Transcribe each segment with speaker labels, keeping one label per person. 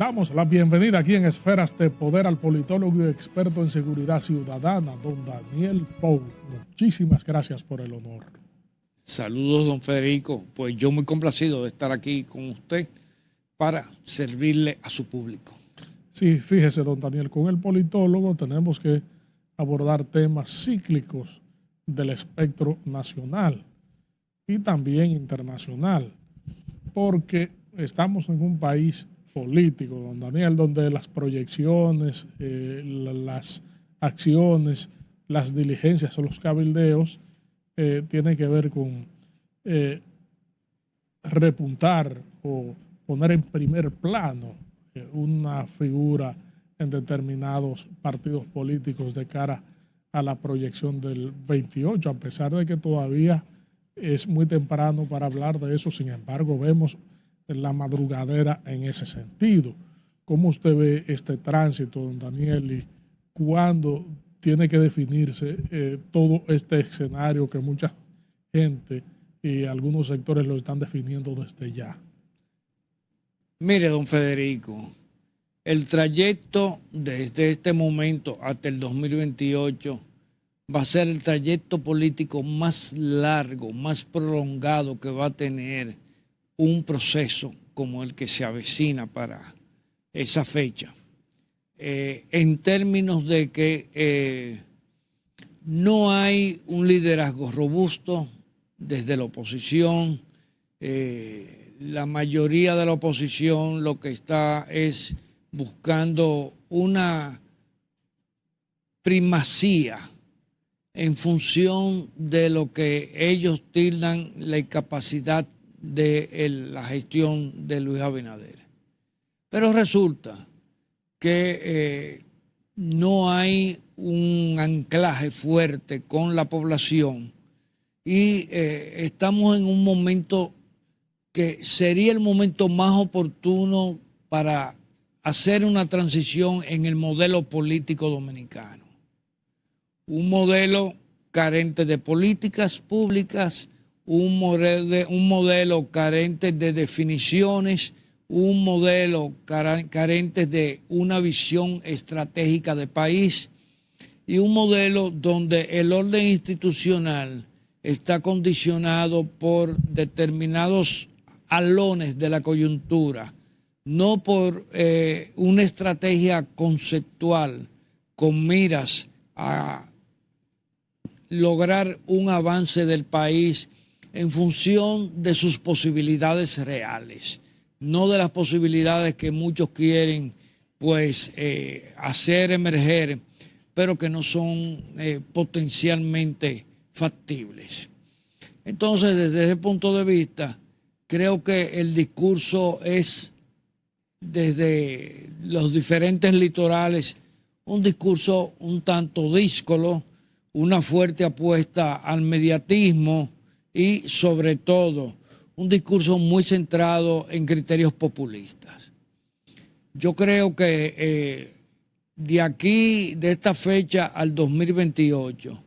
Speaker 1: Damos la bienvenida aquí en Esferas de Poder al politólogo y experto en seguridad ciudadana, don Daniel Pou. Muchísimas gracias por el honor.
Speaker 2: Saludos, don Federico. Pues yo muy complacido de estar aquí con usted para servirle a su público.
Speaker 1: Sí, fíjese, don Daniel, con el politólogo tenemos que abordar temas cíclicos del espectro nacional y también internacional, porque estamos en un país político, don Daniel, donde las proyecciones, las acciones, las diligencias o los cabildeos tienen que ver con repuntar o poner en primer plano una figura en determinados partidos políticos de cara a la proyección del 28, a pesar de que todavía es muy temprano para hablar de eso. Sin embargo, vemos la madrugadera en ese sentido. ¿Cómo usted ve este tránsito, don Daniel, y cuándo tiene que definirse todo este escenario que mucha gente y algunos sectores lo están definiendo desde ya?
Speaker 2: Mire, don Federico, el trayecto desde este momento hasta el 2028 va a ser el trayecto político más largo, más prolongado que va a tener un proceso como el que se avecina para esa fecha. En términos de que no hay un liderazgo robusto desde la oposición, la mayoría de la oposición lo que está es buscando una primacía en función de lo que ellos tildan la incapacidad de la gestión de Luis Abinader. Pero resulta que no hay un anclaje fuerte con la población y estamos en un momento que sería el momento más oportuno para hacer una transición en el modelo político dominicano. Un modelo carente de políticas públicas, un modelo carente de definiciones, un modelo carente de una visión estratégica de país y un modelo donde el orden institucional está condicionado por determinados alones de la coyuntura, no por una estrategia conceptual con miras a lograr un avance del país en función de sus posibilidades reales, no de las posibilidades que muchos quieren pues hacer emerger, pero que no son potencialmente factibles. Entonces, desde ese punto de vista, creo que el discurso es, desde los diferentes litorales, un discurso un tanto díscolo, una fuerte apuesta al mediatismo y, sobre todo, un discurso muy centrado en criterios populistas. Yo creo que de aquí, de esta fecha al 2028,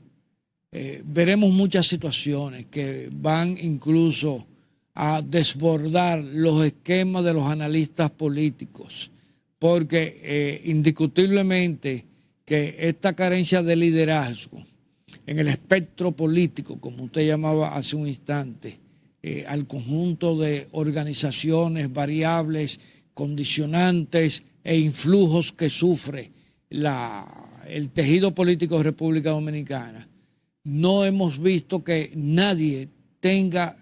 Speaker 2: veremos muchas situaciones que van incluso a desbordar los esquemas de los analistas políticos, porque indiscutiblemente que esta carencia de liderazgo en el espectro político, como usted llamaba hace un instante, al conjunto de organizaciones, variables, condicionantes e influjos que sufre el tejido político de República Dominicana, no hemos visto que nadie tenga,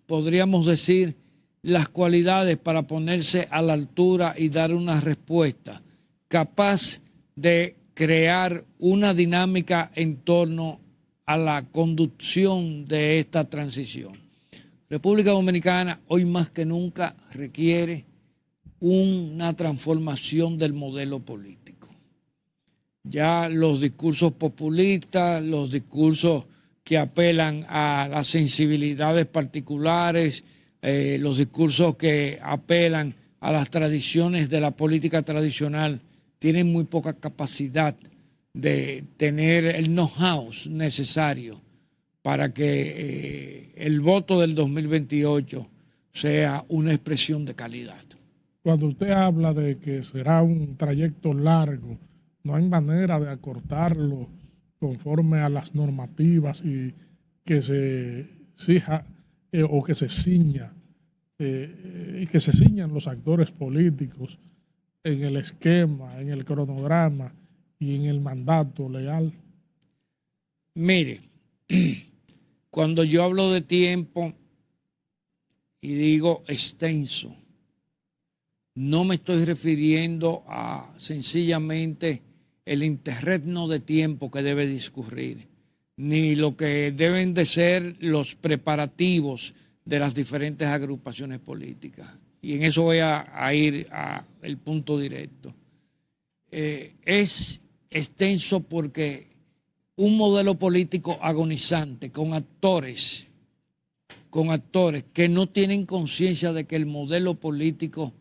Speaker 2: podríamos decir, las cualidades para ponerse a la altura y dar una respuesta capaz de crear una dinámica en torno a la conducción de esta transición. República Dominicana hoy más que nunca requiere una transformación del modelo político. Ya los discursos populistas, los discursos que apelan a las sensibilidades particulares, los discursos que apelan a las tradiciones de la política tradicional, tienen muy poca capacidad de tener el know-how necesario para que el voto del 2028 sea una expresión de calidad.
Speaker 1: cuando usted habla de que será un trayecto largo, no hay manera de acortarlo conforme a las normativas y que se exija o que se ciña y que se ciñan los actores políticos en el esquema, en el cronograma y en el mandato legal.
Speaker 2: Mire, cuando yo hablo de tiempo y digo extenso, no me estoy refiriendo a sencillamente el interregno de tiempo que debe discurrir, ni lo que deben de ser los preparativos de las diferentes agrupaciones políticas. Y en eso voy a ir al punto directo. Es extenso porque un modelo político agonizante con actores que no tienen conciencia de que el modelo político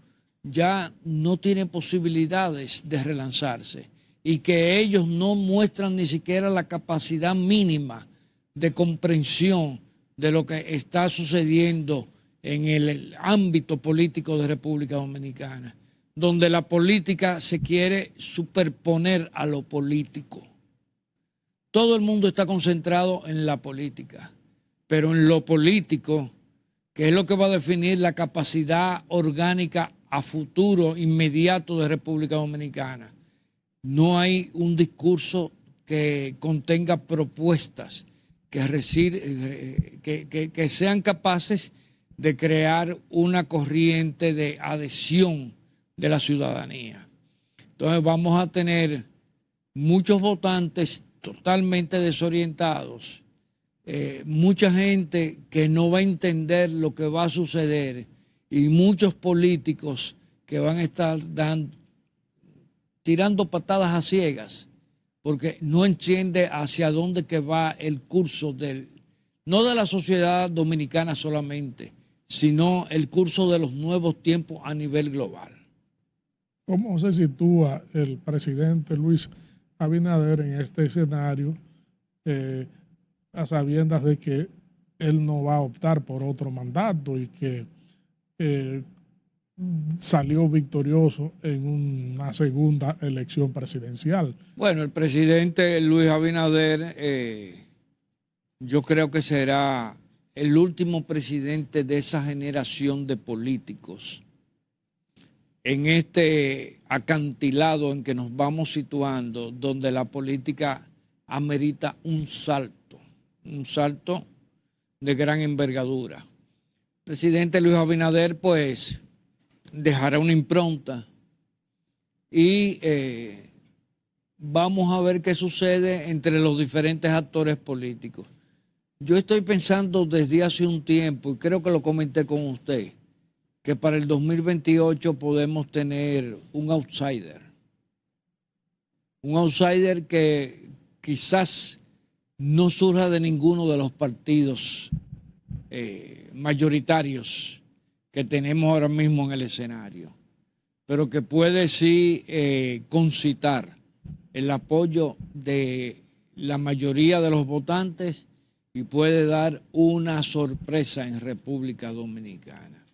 Speaker 2: ya no tiene posibilidades de relanzarse y que ellos no muestran ni siquiera la capacidad mínima de comprensión de lo que está sucediendo en el ámbito político de República Dominicana, donde la política se quiere superponer a lo político. Todo el mundo está concentrado en la política, pero en lo político, que es lo que va a definir la capacidad orgánica a futuro inmediato de República Dominicana, no hay un discurso que contenga propuestas que sean capaces de crear una corriente de adhesión de la ciudadanía. Entonces vamos a tener muchos votantes totalmente desorientados, mucha gente que no va a entender lo que va a suceder y muchos políticos que van a estar tirando patadas a ciegas porque no entiende hacia dónde que va el curso no de la sociedad dominicana solamente, sino el curso de los nuevos tiempos a nivel global.
Speaker 1: ¿Cómo se sitúa el presidente Luis Abinader en este escenario, a sabiendas de que él no va a optar por otro mandato y que salió victorioso en una segunda elección presidencial?
Speaker 2: Bueno, el presidente Luis Abinader, yo creo que será el último presidente de esa generación de políticos en este acantilado en que nos vamos situando, donde la política amerita un salto de gran envergadura. El presidente Luis Abinader, pues, dejará una impronta y vamos a ver qué sucede entre los diferentes actores políticos. Yo estoy pensando desde hace un tiempo, y creo que lo comenté con usted, que para el 2028 podemos tener un outsider que quizás no surja de ninguno de los partidos mayoritarios que tenemos ahora mismo en el escenario, pero que puede sí concitar el apoyo de la mayoría de los votantes y puede dar una sorpresa en República Dominicana.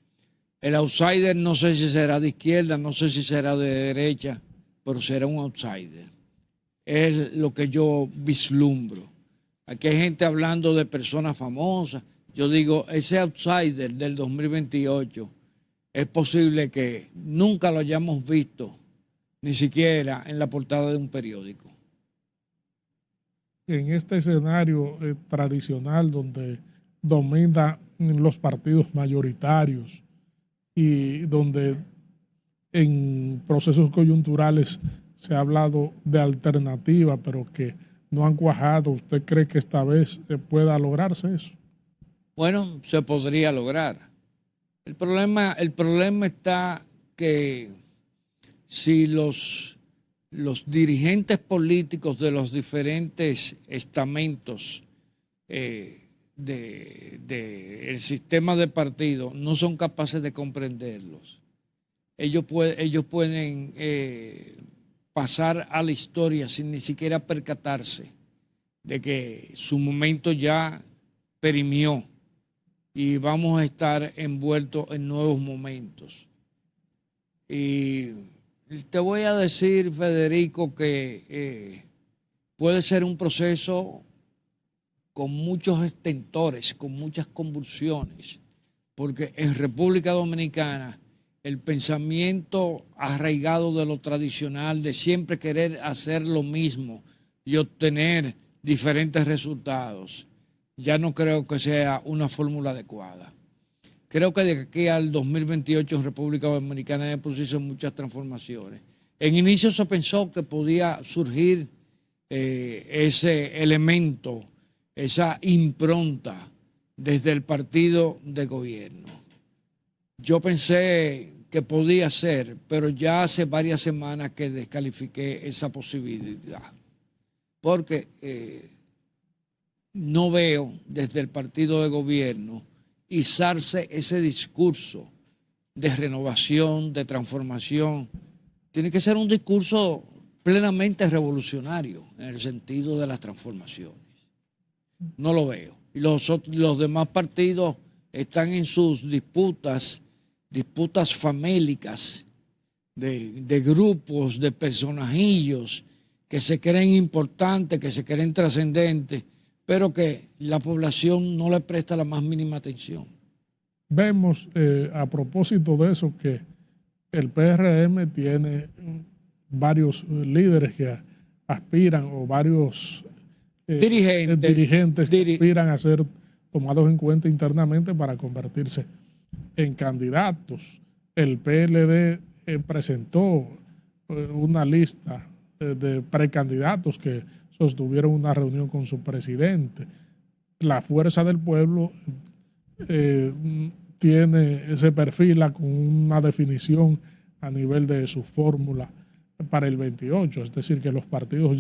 Speaker 2: El outsider no sé si será de izquierda, no sé si será de derecha, pero será un outsider. Es lo que yo vislumbro. Aquí hay gente hablando de personas famosas. Yo digo, ese outsider del 2028 es posible que nunca lo hayamos visto, ni siquiera en la portada de un periódico.
Speaker 1: En este escenario tradicional donde dominan los partidos mayoritarios y donde en procesos coyunturales se ha hablado de alternativa, pero que no han cuajado, ¿usted cree que esta vez pueda lograrse eso?
Speaker 2: Bueno, se podría lograr. El problema está que si los dirigentes políticos de los diferentes estamentos del sistema de partido no son capaces de comprenderlos, ellos pueden pasar a la historia sin ni siquiera percatarse de que su momento ya perimió y vamos a estar envueltos en nuevos momentos. Y te voy a decir, Federico, que puede ser un proceso con muchos estentores, con muchas convulsiones, porque en República Dominicana el pensamiento arraigado de lo tradicional, de siempre querer hacer lo mismo y obtener diferentes resultados, ya no creo que sea una fórmula adecuada. Creo que de aquí al 2028 en República Dominicana hay producirse muchas transformaciones. En inicio se pensó que podía surgir ese elemento, esa impronta desde el partido de gobierno. Yo pensé que podía ser, pero ya hace varias semanas que descalifiqué esa posibilidad, porque no veo desde el partido de gobierno izarse ese discurso de renovación, de transformación. Tiene que ser un discurso plenamente revolucionario en el sentido de las transformaciones. No lo veo. Y los demás partidos están en sus disputas famélicas, de grupos, de personajillos que se creen importantes, que se creen trascendentes, pero que la población no le presta la más mínima atención.
Speaker 1: Vemos, a propósito de eso, que el PRM tiene varios líderes que aspiran, o varios dirigentes que aspiran a ser tomados en cuenta internamente para convertirse en candidatos. El PLD presentó una lista de precandidatos que sostuvieron una reunión con su presidente. La Fuerza del Pueblo se perfila con una definición a nivel de su fórmula para el 28, es decir, que los partidos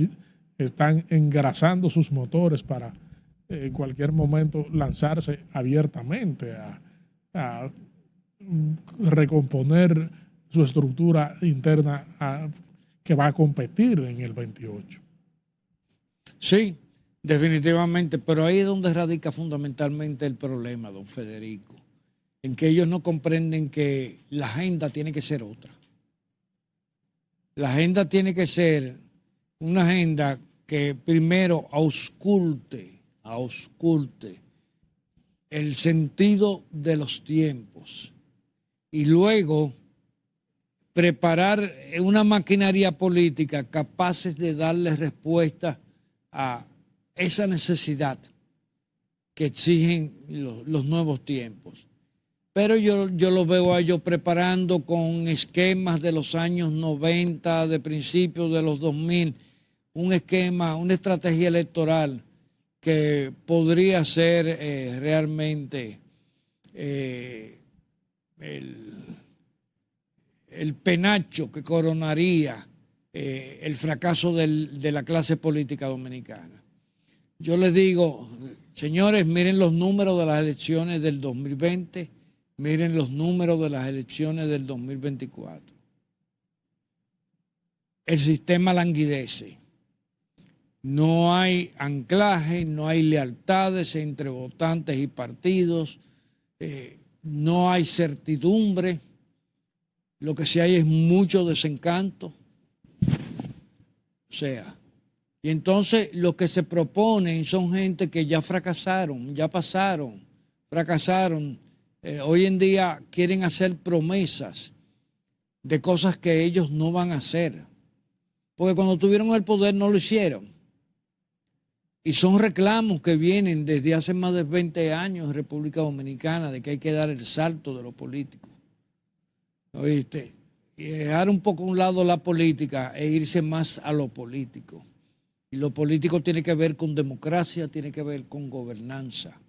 Speaker 1: están engrasando sus motores para en cualquier momento lanzarse abiertamente a recomponer su estructura interna que va a competir en el 28.
Speaker 2: Sí, definitivamente, pero ahí es donde radica fundamentalmente el problema, don Federico, en que ellos no comprenden que la agenda tiene que ser otra. La agenda tiene que ser una agenda que primero ausculte el sentido de los tiempos y luego preparar una maquinaria política capaces de darle respuesta a esa necesidad que exigen los nuevos tiempos. Pero yo los veo a ellos preparando con esquemas de los años 90, de principios de los 2000, un esquema, una estrategia electoral que podría ser realmente el penacho que coronaría el fracaso de la clase política dominicana. Yo les digo, señores, miren los números de las elecciones del 2020, miren los números de las elecciones del 2024. El sistema languidece. No hay anclaje, no hay lealtades entre votantes y partidos, no hay certidumbre, lo que sí hay es mucho desencanto. O sea, y entonces lo que se proponen son gente que ya fracasaron, ya pasaron, fracasaron. Hoy en día quieren hacer promesas de cosas que ellos no van a hacer, porque cuando tuvieron el poder no lo hicieron. Y son reclamos que vienen desde hace más de 20 años en República Dominicana de que hay que dar el salto de lo político. ¿Oíste? Y dejar un poco a un lado la política e irse más a lo político. Y lo político tiene que ver con democracia, tiene que ver con gobernanza.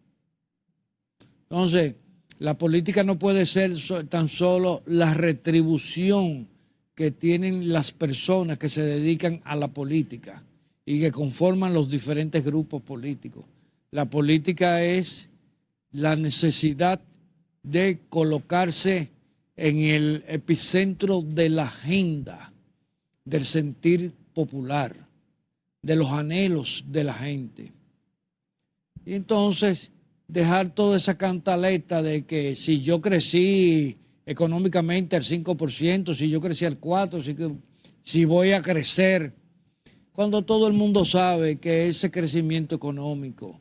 Speaker 2: Entonces, la política no puede ser tan solo la retribución que tienen las personas que se dedican a la política y que conforman los diferentes grupos políticos. La política es la necesidad de colocarse en el epicentro de la agenda, del sentir popular, de los anhelos de la gente. Y entonces dejar toda esa cantaleta de que si yo crecí económicamente al 5%, si yo crecí al 4%, si voy a crecer, cuando todo el mundo sabe que ese crecimiento económico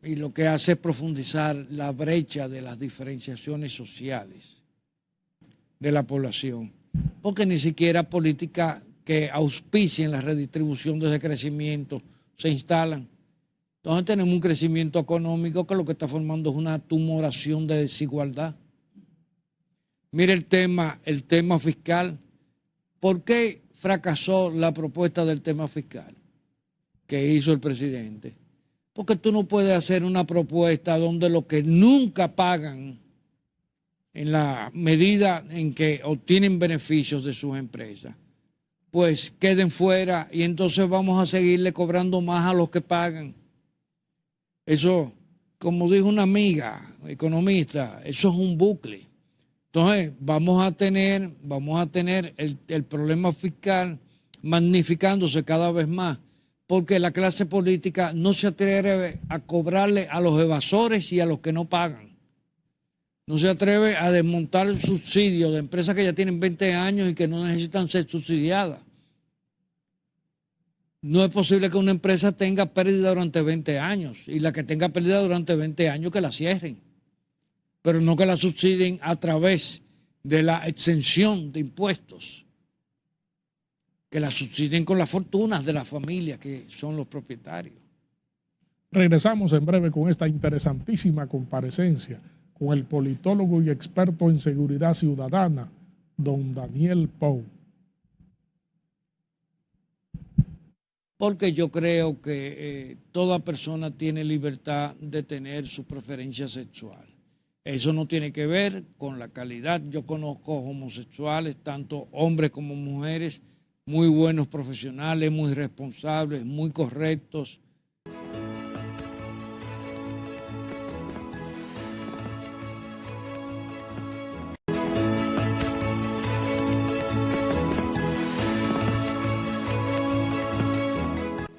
Speaker 2: y lo que hace es profundizar la brecha de las diferenciaciones sociales de la población, porque ni siquiera políticas que auspicien la redistribución de ese crecimiento se instalan. Entonces tenemos un crecimiento económico que lo que está formando es una tumoración de desigualdad. Mire el tema fiscal. ¿Por qué fracasó la propuesta del tema fiscal que hizo el presidente? Porque tú no puedes hacer una propuesta donde los que nunca pagan en la medida en que obtienen beneficios de sus empresas, pues queden fuera y entonces vamos a seguirle cobrando más a los que pagan. Eso, como dijo una amiga economista, eso es un bucle. Entonces vamos a tener el problema fiscal magnificándose cada vez más, porque la clase política no se atreve a cobrarle a los evasores y a los que no pagan. No se atreve a desmontar el subsidio de empresas que ya tienen 20 años y que no necesitan ser subsidiadas. No es posible que una empresa tenga pérdida durante 20 años y la que tenga pérdida durante 20 años que la cierren, pero no que la subsidien a través de la exención de impuestos, que la subsidien con las fortunas de las familias que son los propietarios.
Speaker 1: Regresamos en breve con esta interesantísima comparecencia con el politólogo y experto en seguridad ciudadana, don Daniel Pou.
Speaker 2: Porque yo creo que toda persona tiene libertad de tener su preferencia sexual. Eso no tiene que ver con la calidad. Yo conozco homosexuales, tanto hombres como mujeres, muy buenos profesionales, muy responsables, muy correctos.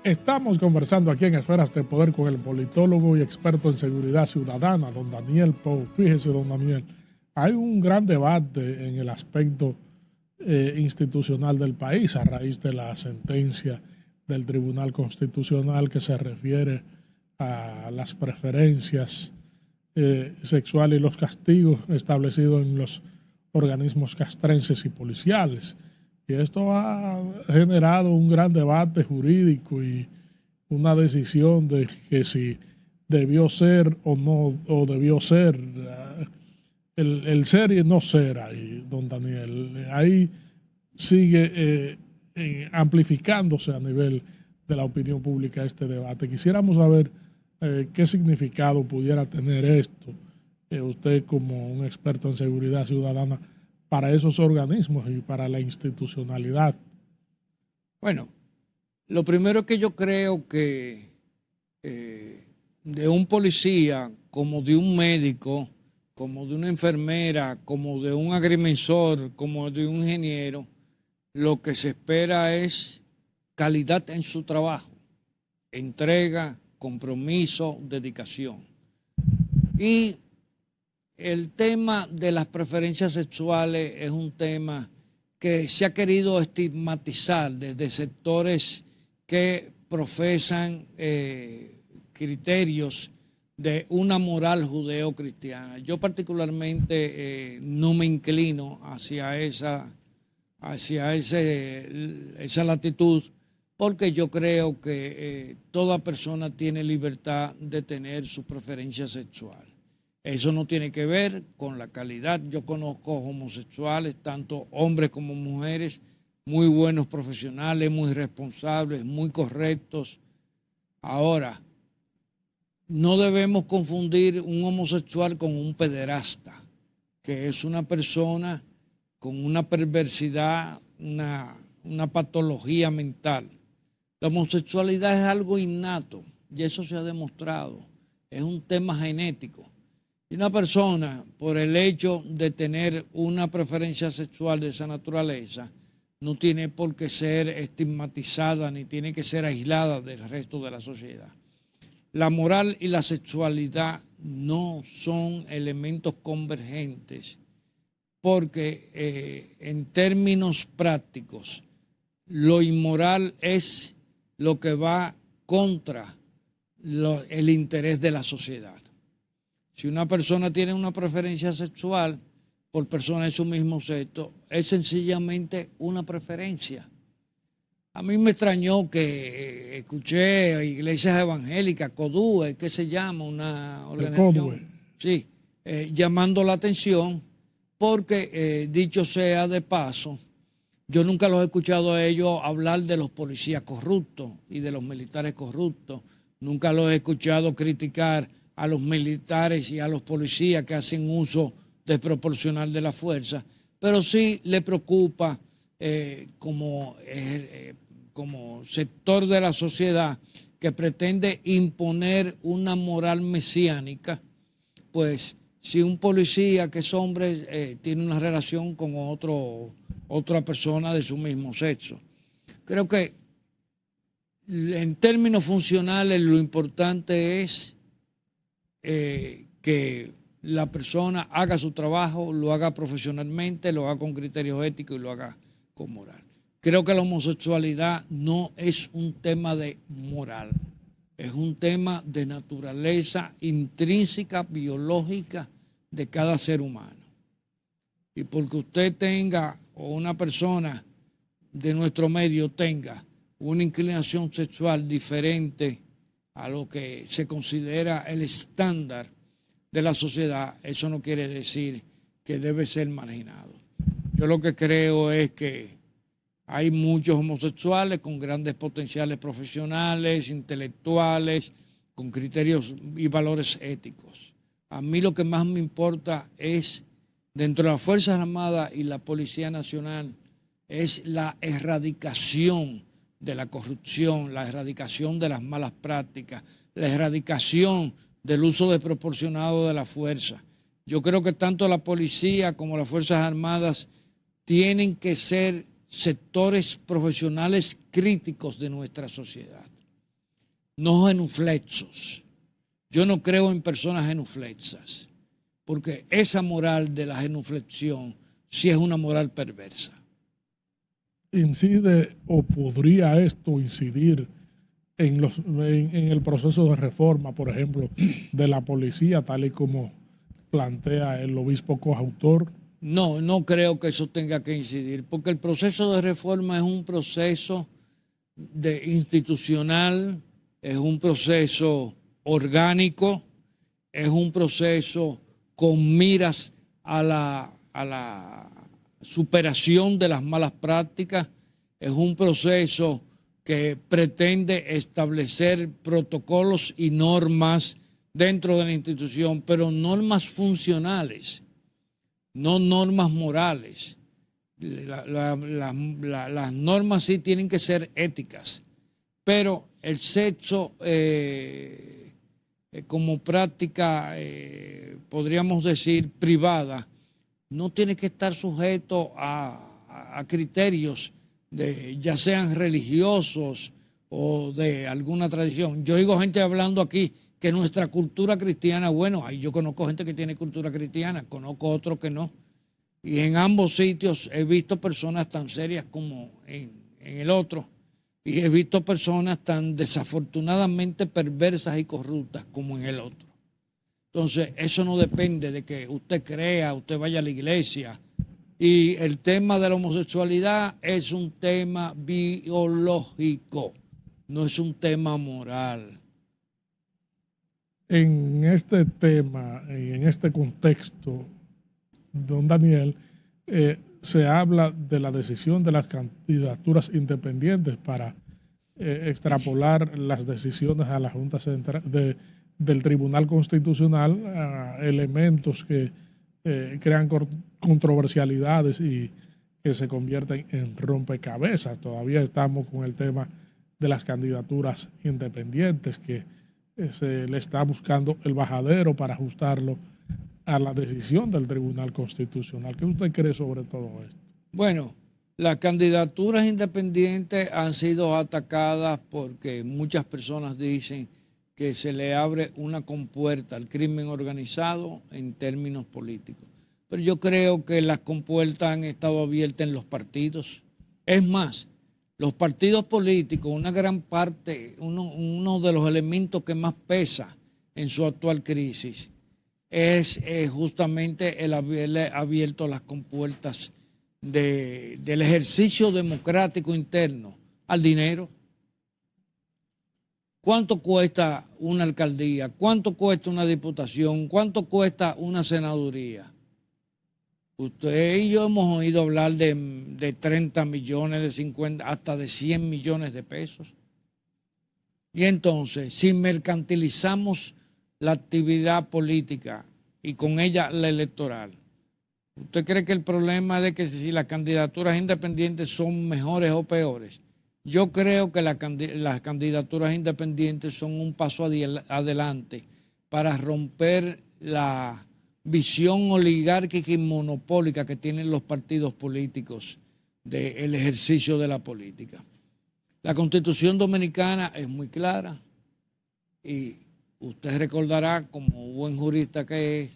Speaker 1: Estamos conversando aquí en Esferas de Poder con el politólogo y experto en seguridad ciudadana, don Daniel Pou. Fíjese, don Daniel, hay un gran debate en el aspecto institucional del país a raíz de la sentencia del Tribunal Constitucional que se refiere a las preferencias sexuales y los castigos establecidos en los organismos castrenses y policiales. Y esto ha generado un gran debate jurídico y una decisión de que si debió ser o no, o debió ser, el ser y no ser ahí, don Daniel. Ahí sigue amplificándose a nivel de la opinión pública este debate. Quisiéramos saber qué significado pudiera tener esto, usted como un experto en seguridad ciudadana, para esos organismos y para la institucionalidad.
Speaker 2: Bueno, lo primero que yo creo que de un policía, como de un médico, como de una enfermera, como de un agrimensor, como de un ingeniero, lo que se espera es calidad en su trabajo, entrega, compromiso, dedicación. Y el tema de las preferencias sexuales es un tema que se ha querido estigmatizar desde sectores que profesan criterios de una moral judeo-cristiana. Yo particularmente no me inclino hacia esa latitud, porque yo creo que toda persona tiene libertad de tener su preferencia sexual. Eso no tiene que ver con la calidad. Yo conozco homosexuales, tanto hombres como mujeres, muy buenos profesionales, muy responsables, muy correctos. Ahora, no debemos confundir un homosexual con un pederasta, que es una persona con una perversidad, una patología mental. La homosexualidad es algo innato y eso se ha demostrado. Es un tema genético. Y una persona, por el hecho de tener una preferencia sexual de esa naturaleza, no tiene por qué ser estigmatizada ni tiene que ser aislada del resto de la sociedad. La moral y la sexualidad no son elementos convergentes, porque en términos prácticos, lo inmoral es lo que va contra el interés de la sociedad. Si una persona tiene una preferencia sexual por personas de su mismo sexo, es sencillamente una preferencia. A mí me extrañó que escuché a iglesias evangélicas, CODUE, ¿qué se llama? Una organización. Sí, llamando la atención, porque dicho sea de paso, yo nunca los he escuchado a ellos hablar de los policías corruptos y de los militares corruptos. Nunca los he escuchado criticar a los militares y a los policías que hacen uso desproporcional de la fuerza, pero sí le preocupa como sector de la sociedad que pretende imponer una moral mesiánica, pues si un policía que es hombre tiene una relación con otra persona de su mismo sexo. Creo que en términos funcionales lo importante es que la persona haga su trabajo, lo haga profesionalmente, lo haga con criterios éticos y lo haga con moral. Creo que la homosexualidad no es un tema de moral, es un tema de naturaleza intrínseca, biológica de cada ser humano. Y porque usted tenga, o una persona de nuestro medio tenga una inclinación sexual diferente a lo que se considera el estándar de la sociedad, eso no quiere decir que debe ser marginado. Yo lo que creo es que hay muchos homosexuales con grandes potenciales profesionales, intelectuales, con criterios y valores éticos. A mí lo que más me importa es, dentro de las Fuerzas Armadas y la Policía Nacional, es la erradicación de la corrupción, la erradicación de las malas prácticas, la erradicación del uso desproporcionado de la fuerza. Yo creo que tanto la policía como las Fuerzas Armadas tienen que ser sectores profesionales críticos de nuestra sociedad, no genuflexos. Yo no creo en personas genuflexas, porque esa moral de la genuflexión sí es una moral perversa.
Speaker 1: ¿Incide o podría esto incidir en el proceso de reforma, por ejemplo, de la policía, tal y como plantea el obispo coautor?
Speaker 2: No, no creo que eso tenga que incidir, porque el proceso de reforma es un proceso institucional, es un proceso orgánico, es un proceso con miras a la superación de las malas prácticas, es un proceso que pretende establecer protocolos y normas dentro de la institución, pero normas funcionales, no normas morales. Las normas sí tienen que ser éticas, pero el sexo como práctica, podríamos decir, privada, no tiene que estar sujeto a criterios ya sean religiosos o de alguna tradición. Yo oigo gente hablando aquí que nuestra cultura cristiana, bueno, yo conozco gente que tiene cultura cristiana, conozco otros que no. Y en ambos sitios he visto personas tan serias como en el otro. Y he visto personas tan desafortunadamente perversas y corruptas como en el otro. Entonces, eso no depende de que usted crea, usted vaya a la iglesia. Y el tema de la homosexualidad es un tema biológico, no es un tema moral.
Speaker 1: En este tema y en este contexto, don Daniel, se habla de la decisión de las candidaturas independientes para extrapolar las decisiones a la Junta Central del Tribunal Constitucional a elementos que crean controversialidades y que se convierten en rompecabezas. Todavía estamos con el tema de las candidaturas independientes que se le está buscando el bajadero para ajustarlo a la decisión del Tribunal Constitucional. ¿Qué usted cree sobre todo esto?
Speaker 2: Bueno, las candidaturas independientes han sido atacadas porque muchas personas dicen que se le abre una compuerta al crimen organizado en términos políticos. Pero yo creo que las compuertas han estado abiertas en los partidos. Es más, los partidos políticos, una gran parte, uno de los elementos que más pesa en su actual crisis es justamente el haberle abierto las compuertas del ejercicio democrático interno al dinero. ¿Cuánto cuesta una alcaldía? ¿Cuánto cuesta una diputación? ¿Cuánto cuesta una senaduría? Usted y yo hemos oído hablar de 30 millones, de 50, hasta de 100 millones de pesos. Y entonces, si mercantilizamos la actividad política y con ella la electoral, ¿usted cree que el problema es de que si las candidaturas independientes son mejores o peores? Yo creo que las candidaturas independientes son un paso adelante para romper la visión oligárquica y monopólica que tienen los partidos políticos del ejercicio de la política. La Constitución Dominicana es muy clara y usted recordará, como buen jurista que es,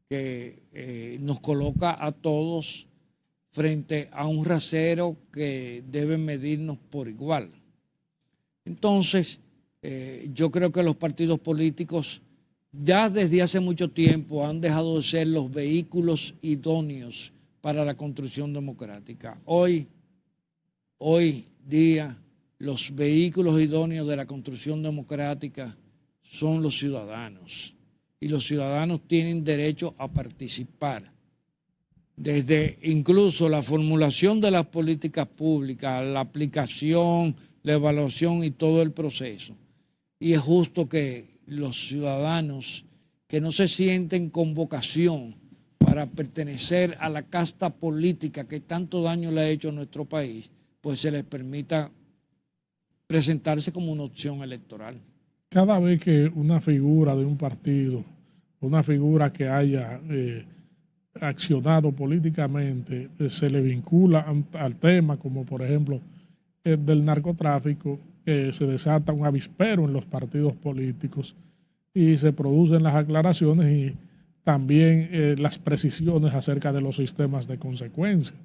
Speaker 2: que nos coloca a todos frente a un rasero que debe medirnos por igual. Entonces, yo creo que los partidos políticos ya desde hace mucho tiempo han dejado de ser los vehículos idóneos para la construcción democrática. Hoy día, los vehículos idóneos de la construcción democrática son los ciudadanos. Y los ciudadanos tienen derecho a participar. Desde incluso la formulación de las políticas públicas, la aplicación, la evaluación y todo el proceso. Y es justo que los ciudadanos que no se sienten con vocación para pertenecer a la casta política que tanto daño le ha hecho a nuestro país, pues se les permita presentarse como una opción electoral.
Speaker 1: Cada vez que una figura de un partido, una figura que haya accionado políticamente, se le vincula al tema, como por ejemplo del narcotráfico, se desata un avispero en los partidos políticos y se producen las aclaraciones y también las precisiones acerca de los sistemas de consecuencia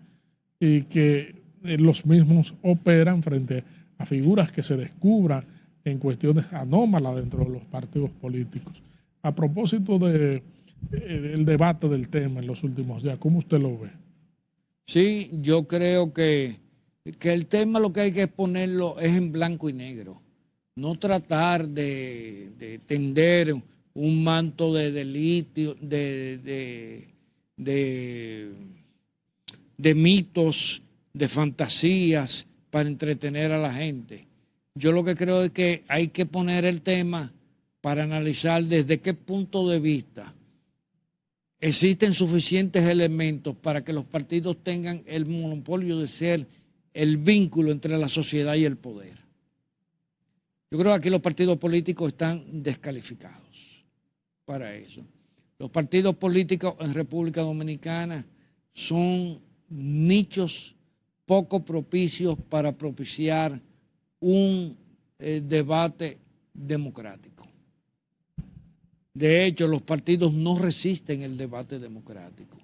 Speaker 1: y que los mismos operan frente a figuras que se descubran en cuestiones anómalas dentro de los partidos políticos. A propósito del debate del tema en los últimos días, ¿cómo usted lo ve?
Speaker 2: Sí, yo creo que el tema lo que hay que ponerlo es en blanco y negro. No tratar de tender un manto de delito, de mitos, de fantasías para entretener a la gente. Yo lo que creo es que hay que poner el tema para analizar desde qué punto de vista existen suficientes elementos para que los partidos tengan el monopolio de ser el vínculo entre la sociedad y el poder. Yo creo que aquí los partidos políticos están descalificados para eso. Los partidos políticos en República Dominicana son nichos poco propicios para propiciar un debate democrático. De hecho, los partidos no resisten el debate democrático,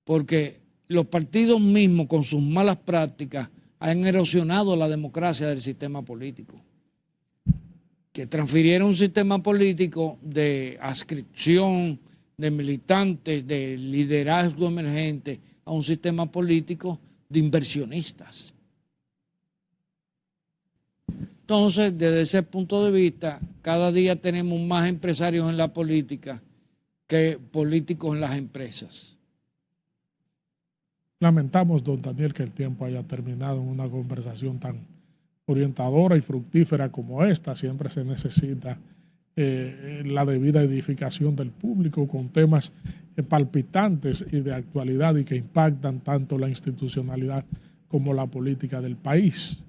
Speaker 2: porque los partidos mismos con sus malas prácticas han erosionado la democracia del sistema político, que transfirieron un sistema político de adscripción, de militantes, de liderazgo emergente, a un sistema político de inversionistas. Entonces, desde ese punto de vista, cada día tenemos más empresarios en la política que políticos en las empresas.
Speaker 1: Lamentamos, don Daniel, que el tiempo haya terminado en una conversación tan orientadora y fructífera como esta. Siempre se necesita la debida edificación del público con temas palpitantes y de actualidad y que impactan tanto la institucionalidad como la política del país.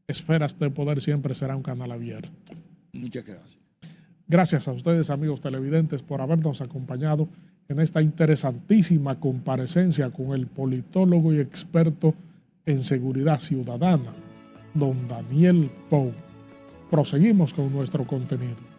Speaker 1: Esferas de Poder siempre será un canal abierto.
Speaker 2: Muchas gracias.
Speaker 1: Gracias a ustedes, amigos televidentes, por habernos acompañado en esta interesantísima comparecencia con el politólogo y experto en seguridad ciudadana, don Daniel Pou. Proseguimos con nuestro contenido.